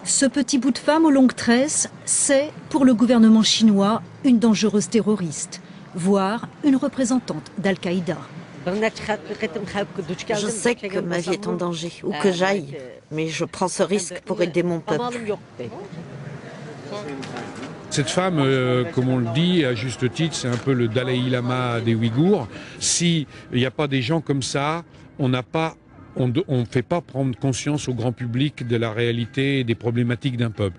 Ce petit bout de femme aux longues tresses, c'est, pour le gouvernement chinois, une dangereuse terroriste, voire une représentante d'Al-Qaïda. Je sais que ma vie est en danger, où que j'aille, mais je prends ce risque pour aider mon peuple. Cette femme, comme on le dit à juste titre, c'est un peu le Dalai Lama des Ouïghours. S'il n'y a pas des gens comme ça, on ne fait pas prendre conscience au grand public de la réalité et des problématiques d'un peuple.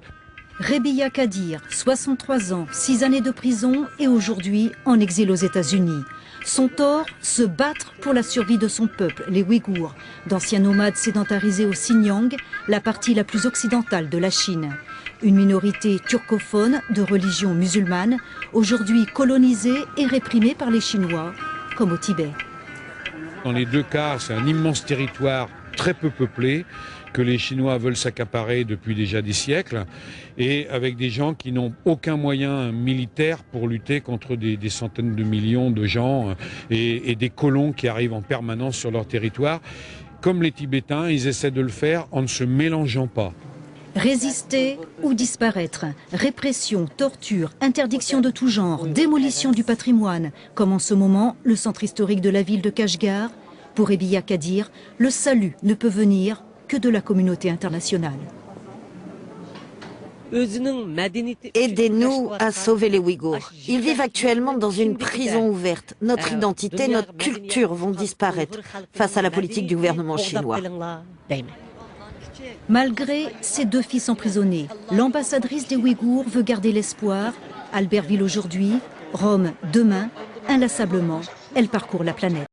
Rebiya Kadir, 63 ans, 6 années de prison et aujourd'hui en exil aux États-Unis. Son tort, se battre pour la survie de son peuple, les Ouïghours, d'anciens nomades sédentarisés au Xinjiang, la partie la plus occidentale de la Chine. Une minorité turcophone de religion musulmane, aujourd'hui colonisée et réprimée par les Chinois, comme au Tibet. Dans les deux cas, c'est un immense territoire très peu peuplé que les Chinois veulent s'accaparer depuis déjà des siècles et avec des gens qui n'ont aucun moyen militaire pour lutter contre des centaines de millions de gens et des colons qui arrivent en permanence sur leur territoire. Comme les Tibétains, ils essaient de le faire en ne se mélangeant pas. Résister ou disparaître, répression, torture, interdiction de tout genre, démolition du patrimoine, comme en ce moment le centre historique de la ville de Kashgar. Pour Rebiya Kadir, le salut ne peut venir que de la communauté internationale. Aidez-nous à sauver les Ouïghours. Ils vivent actuellement dans une prison ouverte. Notre identité, notre culture vont disparaître face à la politique du gouvernement chinois. Malgré ses 2 fils emprisonnés, l'ambassadrice des Ouïghours veut garder l'espoir. Albertville aujourd'hui, Rome demain, inlassablement, elle parcourt la planète.